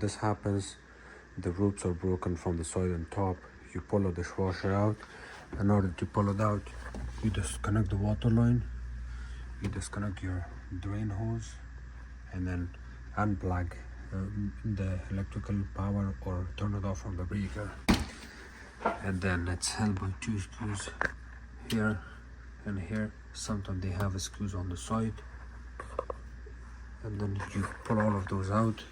this happens, the ropes are broken from the side and top. You pull the dishwasher out. In order to pull it out, you disconnect the water line, you disconnect your drain hose, and then unplug the electrical power or turn it off from the breaker. And then it's held by two screws here and here. Sometimes they have screws on the side, and then you pull all of those out,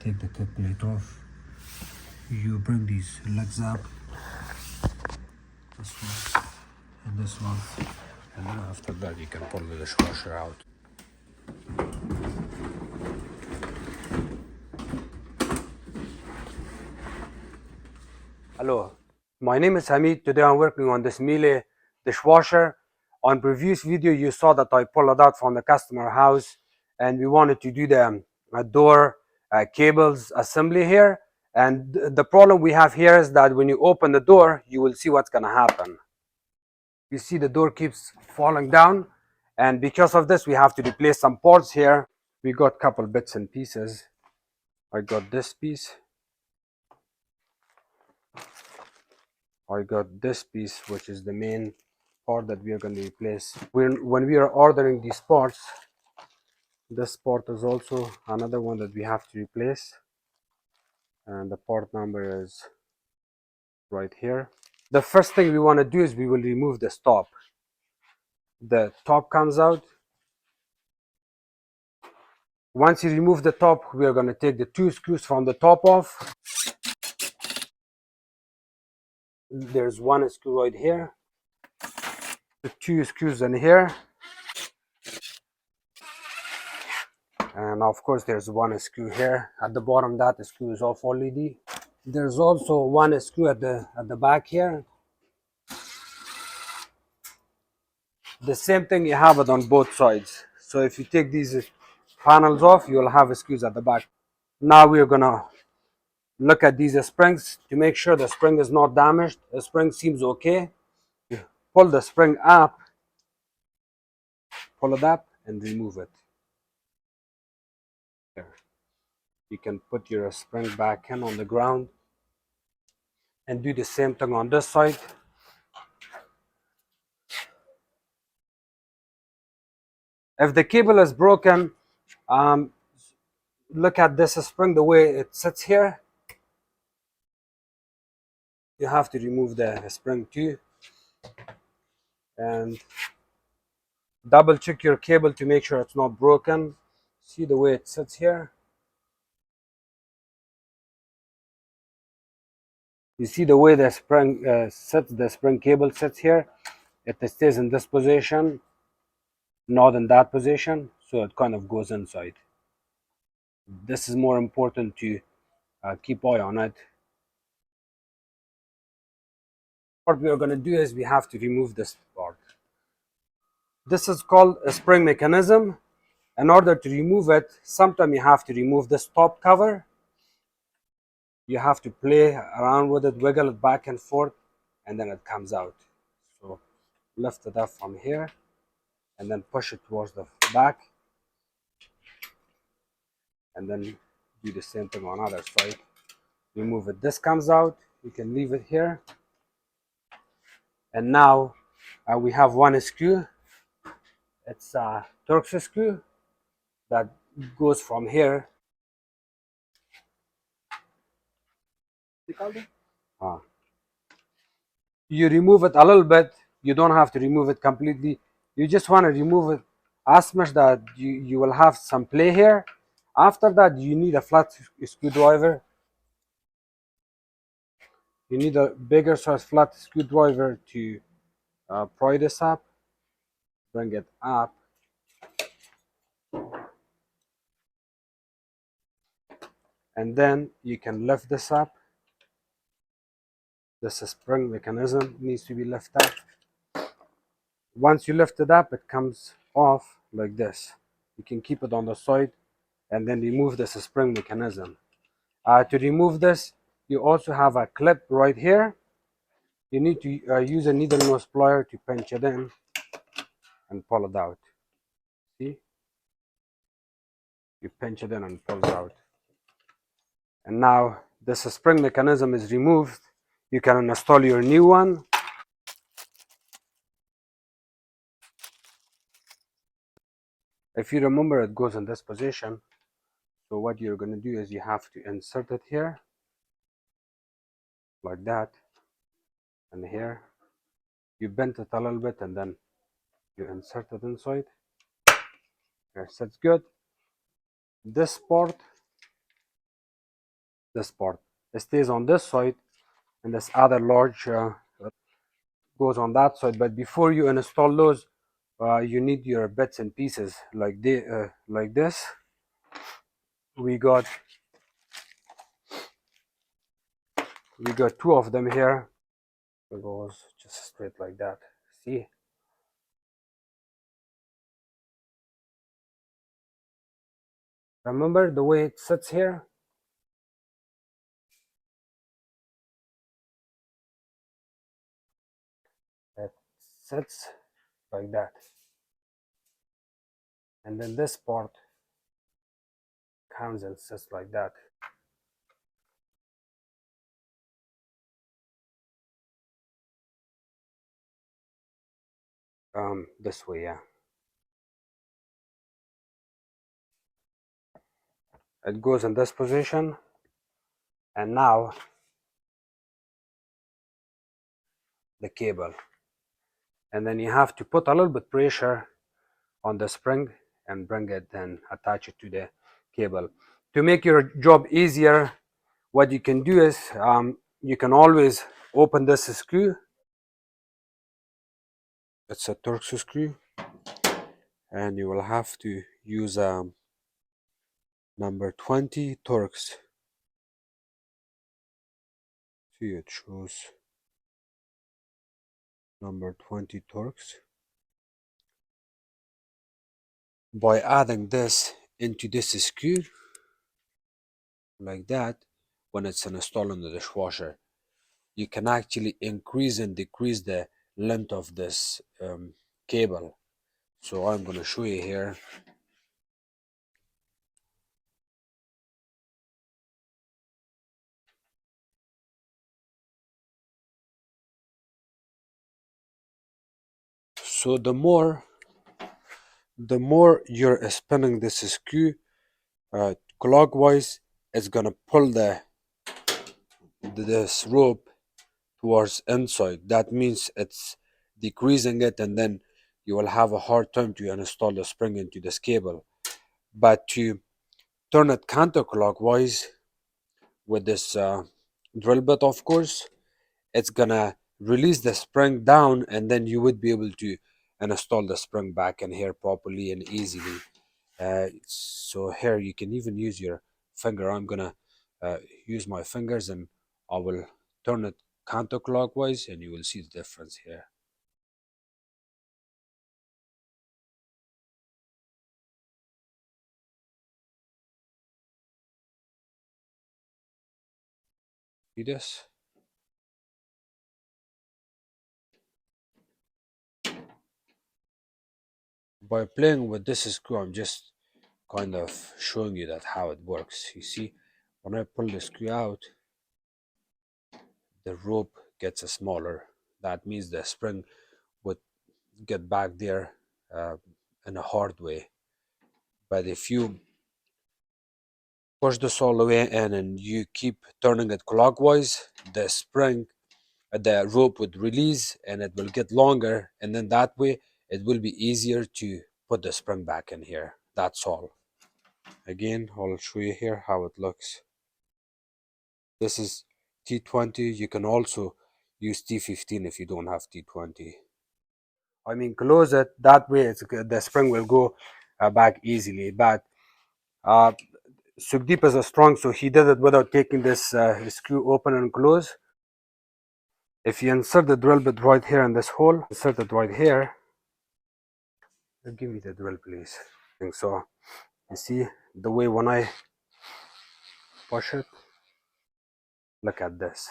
take the kick plate off, you bring these legs up, this one and this one, and then after that you can pull the dishwasher out. Hello, my name is Hamid. Today I'm working on this Miele dishwasher. On previous video you saw that I pulled it out from the customer house, and we wanted to do the door cables assembly here. And the problem we have here is that when you open the door, you will see what's gonna happen. You see the door keeps falling down, and because of this we have to replace some parts here. We got a couple bits and pieces. I got this piece, I got this piece, which is the main part that we are going to replace. When we are ordering these parts, this part is also another one that we have to replace, and the part number is right here. The first thing we want to do is we will remove this top. The top comes out. Once you remove the top, we are going to take the two screws from the top off. There's one screw right here, the two screws in here, and of course there's one screw here at the bottom. That screw is off already. There's also one screw at the back here. The same thing, you have it on both sides. So if you take these panels off, you'll have screws at the back. Now we're gonna look at these springs to make sure the spring is not damaged. The spring seems okay. You pull the spring up, pull it up and remove it. There. You can put your spring back in on the ground and do the same thing on this side. If the cable is broken, look at this spring, the way it sits here. You have to remove the spring too, and double check your cable to make sure it's not broken. See the way it sits here? You see the way the spring sits, the spring cable sits here. It stays in this position, not in that position, so it kind of goes inside. This is more important to keep eye on it. What we are going to do is we have to remove this part. This is called a spring mechanism. In order to remove it, sometimes you have to remove this top cover. You have to play around with it, wiggle it back and forth, and then it comes out. So lift it up from here and then push it towards the back, and then do the same thing on other side. Remove it. This comes out. You can leave it here. And now we have one screw. It's a Turk's screw that goes from here. You remove it a little bit. You don't have to remove it completely. You just want to remove it as much that you will have some play here. After that, you need a flat screwdriver. You need a bigger size flat screwdriver to pry this up. Bring it up. And then you can lift this up. This spring mechanism needs to be lifted up. Once you lift it up, it comes off like this. You can keep it on the side and then remove this spring mechanism. To remove this, you also have a clip right here. You need to use a needle nose plier to pinch it in and pull it out. See? You pinch it in and pulls out. And now this spring mechanism is removed. You can install your new one. If you remember, it goes in this position. So what you're going to do is you have to insert it here like that, and here you bend it a little bit, and then you insert it inside. Here, sits good. This part it stays on this side, and this other large goes on that side. But before you install those, you need your bits and pieces like this. We got two of them here. It goes just straight like that. See? Remember the way it sits here? It sits like that. And then this part comes and sits like that. This way, yeah. It goes in this position, and now the cable. And then you have to put a little bit pressure on the spring and bring it and attach it to the cable. To make your job easier, what you can do is you can always open this screw. It's a Torx screw, and you will have to use number 20 Torx. See, it shows number 20 Torx. By adding this into this screw like that, when it's installed in the dishwasher, you can actually increase and decrease the length of this cable. So I'm going to show you here. So the more you're spinning this screw clockwise, it's gonna pull this rope towards inside. That means it's decreasing it, and then you will have a hard time to install the spring into this cable. But to turn it counterclockwise with this drill bit, of course, it's gonna release the spring down, and then you would be able to install the spring back in here properly and easily. So here you can even use your finger. I'm gonna use my fingers, and I will turn it counterclockwise, and you will see the difference here. See this? By playing with this screw, I'm just kind of showing you that how it works. You see, when I pull the screw out, the rope gets smaller. That means the spring would get back there uh, in a hard way. But if you push this all the way in and you keep turning it clockwise, the rope would release and it will get longer, and then that way it will be easier to put the spring back in here. That's all. Again, I'll show you here how it looks. This is T20. You can also use T15 if you don't have T20. I mean, close it. That way the spring will go back easily. But uh, Sukdeep is a strong, so he did it without taking this screw open and close. If you insert the drill bit right here in this hole, insert it right here. Give me the drill, please. So you see the way when I push it, look at this.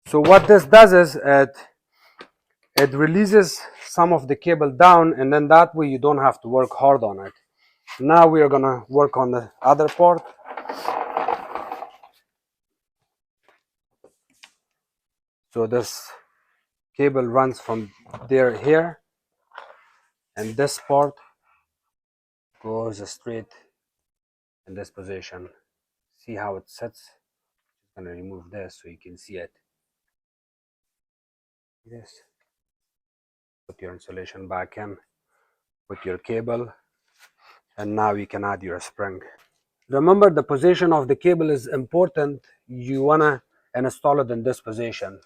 So what this does is it releases some of the cable down, and then that way you don't have to work hard on it. Now we are gonna work on the other part. So this cable runs from there here, and this part goes straight in this position. See how it sits? I'm gonna remove this so you can see it. Yes. Put your insulation back in, put your cable, and now you can add your spring. Remember, the position of the cable is important. You wanna install it in this position.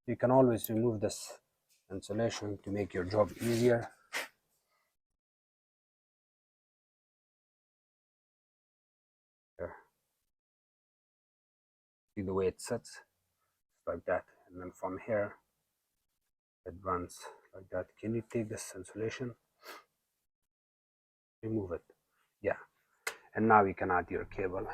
You can always remove this insulation to make your job easier. Here. See the way it sits? Like that. And then from here, it runs like that. Can you take this insulation? Remove it. Yeah. And now you can add your cable.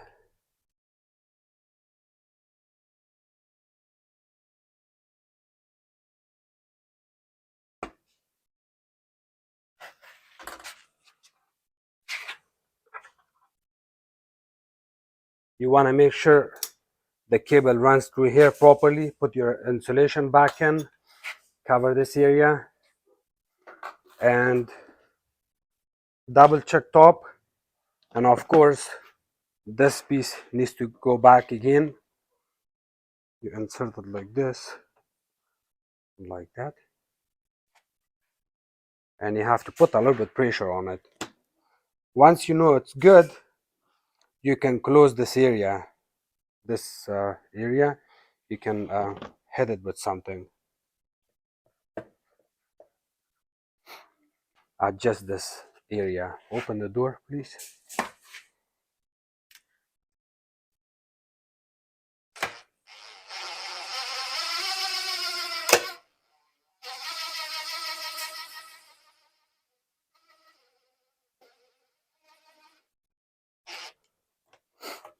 You want to make sure the cable runs through here properly. Put your insulation back in, cover this area, and double check top. And of course, this piece needs to go back again. You insert it like this, like that, and you have to put a little bit pressure on it. Once you know it's good, you can close this area. This area, you can hit it with something. Adjust this area. Open the door, please.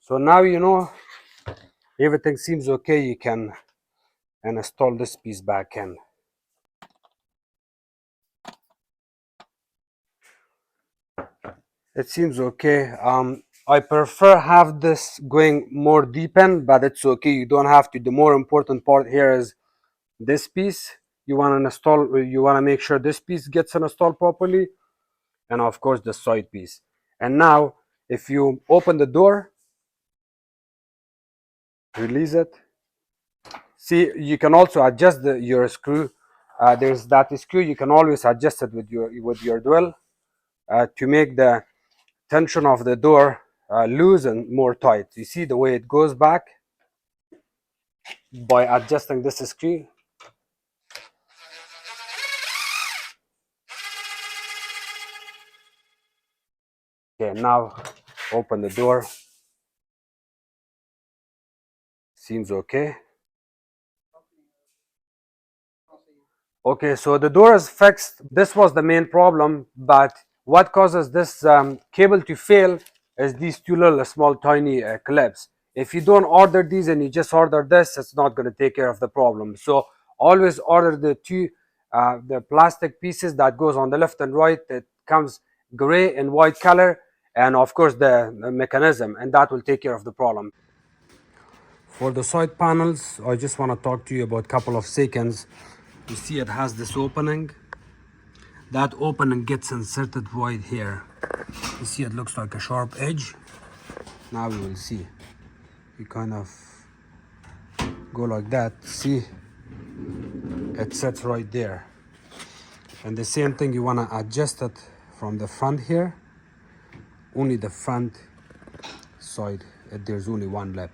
So now you know everything seems okay. You can install this piece back in. It seems okay. I prefer have this going more deep in, but it's okay. You don't have to. The more important part here is this piece. You want to install. You want to make sure this piece gets installed properly, and of course the side piece. And now, if you open the door, release it. See, you can also adjust your screw. There's that screw. You can always adjust it with your drill to make the tension of the door loose and more tight. You see the way it goes back by adjusting this screw. Okay, now open the door. Seems okay. Okay, so the door is fixed. This was the main problem, but what causes this cable to fail is these two little small tiny clips. If you don't order these and you just order this, it's not going to take care of the problem. So always order the two the plastic pieces that goes on the left and right. It comes gray and white color, and of course the mechanism, and that will take care of the problem. For the side panels, I just want to talk to you about a couple of seconds. You see it has this opening. That opening gets inserted right here. You see it looks like a sharp edge. Now we will see. You kind of go like that. See, it sits right there. And the same thing, you want to adjust it from the front here. Only the front side, there's only one lip.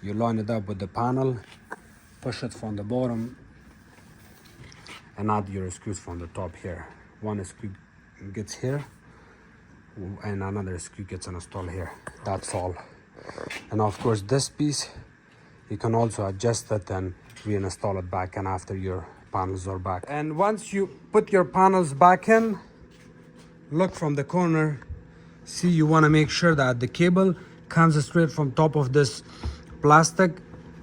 You line it up with the panel, push it from the bottom, and add your screws from the top here. One screw gets here, and another screw gets installed here. That's all. And of course this piece, you can also adjust it and reinstall it back in after your panels are back. And once you put your panels back in, look from the corner. See, you want to make sure that the cable comes straight from top of this plastic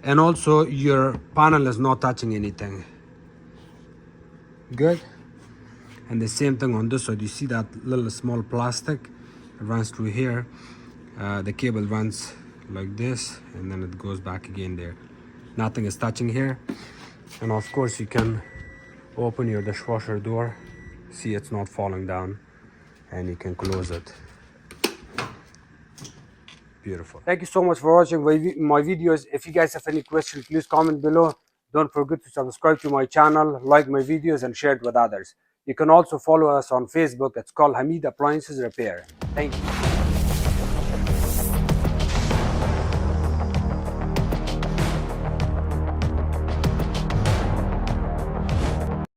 and also your panel is not touching anything. Good. And the same thing on this side. You see that little small plastic? It runs through here. The cable runs like this, and then it goes back again there. Nothing is touching here. And of course you can open your dishwasher door. See, it's not falling down, and you can close it. Beautiful. Thank you so much for watching my videos. If you guys have any questions, please comment below. Don't forget to subscribe to my channel, like my videos, and share it with others. You can also follow us on Facebook. It's called Hamid Appliances Repair. Thank you.